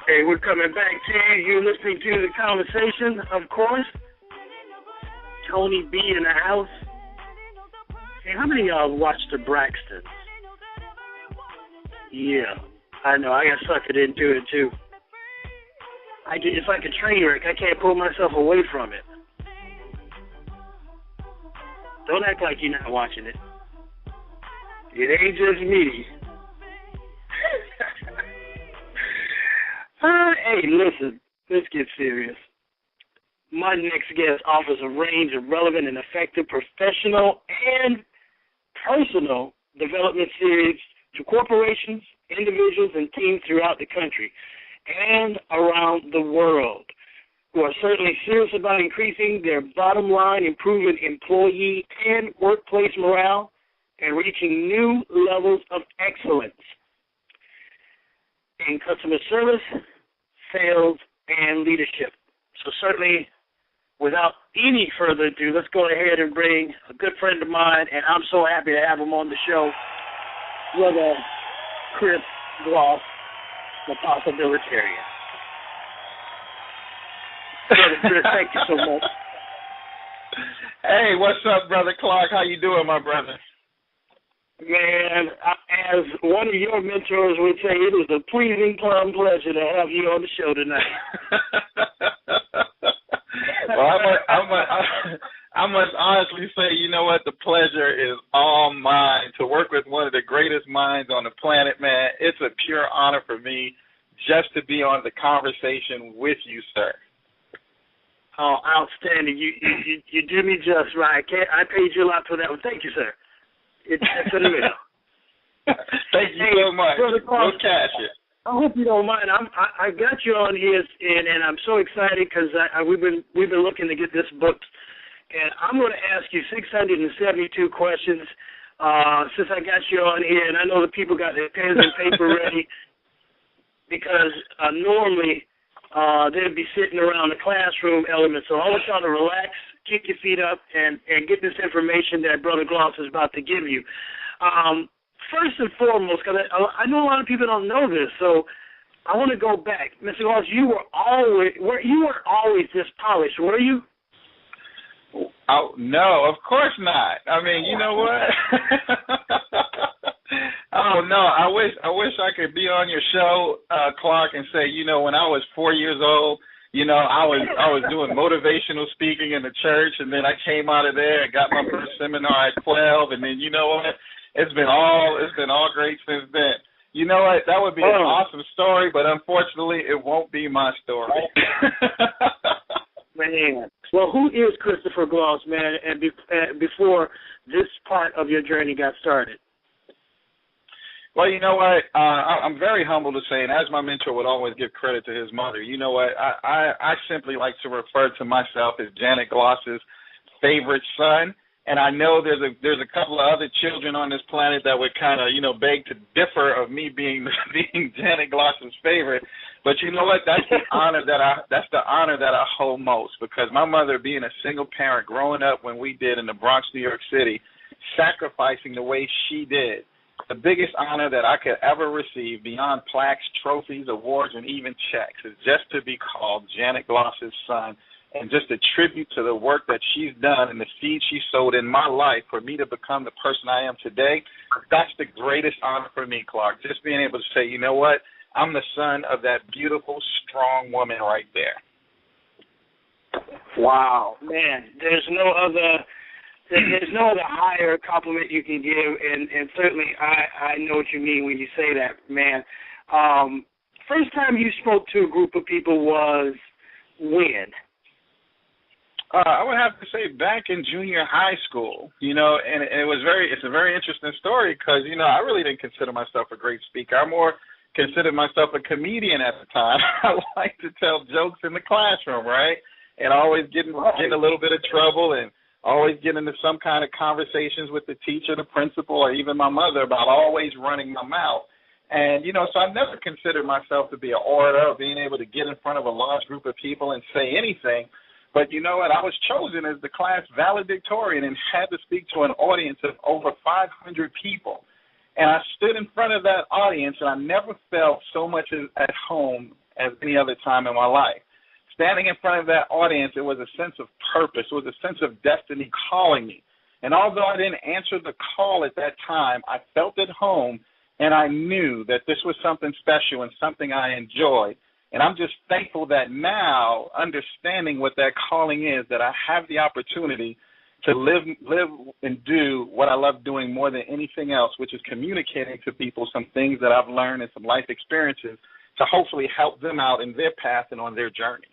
Hey, we're coming back to you. You're listening to The Conversation, of course. Tony B in the house. Hey, how many of y'all watched the Braxtons? Yeah, I know. I got suckered into it, too. It's like a train wreck. I can't pull myself away from it. Don't act like you're not watching it. It ain't just me. Hey, listen, let's get serious. My next guest offers a range of relevant and effective professional and personal development series to corporations, individuals, and teams throughout the country and around the world who are certainly serious about increasing their bottom line, improving employee and workplace morale, and reaching new levels of excellence in customer service, sales, and leadership. So certainly, without any further ado, let's go ahead and bring a good friend of mine, and I'm so happy to have him on the show, Brother Chris Gloss, the Possibilitarian. Brother Chris, thank you so much. Hey, what's up, Brother Clark? How you doing, my brother? Man, as one of your mentors would say, it is a pleasing pleasure to have you on the show tonight. Well, I must honestly say, you know what? The pleasure is all mine to work with one of the greatest minds on the planet, man. It's a pure honor for me just to be on the conversation with you, sir. Oh, outstanding. You do me just right. I paid you a lot for that one. Thank you, sir. It's in the middle. Thank you so much. We'll cash it. I hope you don't mind. I got you on here, and I'm so excited because we've been looking to get this booked, and I'm going to ask you 672 questions since I got you on here, and I know the people got their pens and paper ready because normally they'd be sitting around the classroom element. So I want y'all to relax, kick your feet up, and get this information that Brother Gloss is about to give you. First and foremost, because I know a lot of people don't know this, so I want to go back. Mr. Gloss, you weren't always this polished, were you? Oh, no, of course not. I mean, you know what? Oh, no, I wish I could be on your show, Clark, and say, you know, when I was 4 years old, you know, I was doing motivational speaking in the church, and then I came out of there and got my first seminar at 12, and then you know what? It's been all great since then. You know what? That would be an awesome story, but unfortunately, it won't be my story. Man, well, who is Christopher Gloss, man? And before this part of your journey got started. Well, you know what? I'm very humble to say, and as my mentor would always give credit to his mother, you know what? I simply like to refer to myself as Janet Gloss's favorite son, and I know there's a couple of other children on this planet that would kind of, you know, beg to differ of me being Janet Gloss's favorite. But you know what? That's the honor that I hold most, because my mother, being a single parent, growing up when we did in the Bronx, New York City, sacrificing the way she did. The biggest honor that I could ever receive, beyond plaques, trophies, awards, and even checks, is just to be called Janet Gloss's son, and just a tribute to the work that she's done and the seed she sowed in my life for me to become the person I am today. That's the greatest honor for me, Clark, just being able to say, you know what, I'm the son of that beautiful, strong woman right there. Wow, man, there's no other higher compliment you can give, and certainly I know what you mean when you say that, man. First time you spoke to a group of people was when? I would have to say back in junior high school, you know, and it's a very interesting story because, you know, I really didn't consider myself a great speaker. I more considered myself a comedian at the time. I like to tell jokes in the classroom, right? And always getting a little bit of trouble and always get into some kind of conversations with the teacher, the principal, or even my mother about always running my mouth. And, you know, so I never considered myself to be an orator or being able to get in front of a large group of people and say anything. But you know what? I was chosen as the class valedictorian and had to speak to an audience of over 500 people. And I stood in front of that audience, and I never felt so much at home as any other time in my life. Standing in front of that audience, it was a sense of purpose. It was a sense of destiny calling me. And although I didn't answer the call at that time, I felt at home, and I knew that this was something special and something I enjoyed. And I'm just thankful that now, understanding what that calling is, that I have the opportunity to live and do what I love doing more than anything else, which is communicating to people some things that I've learned and some life experiences to hopefully help them out in their path and on their journey.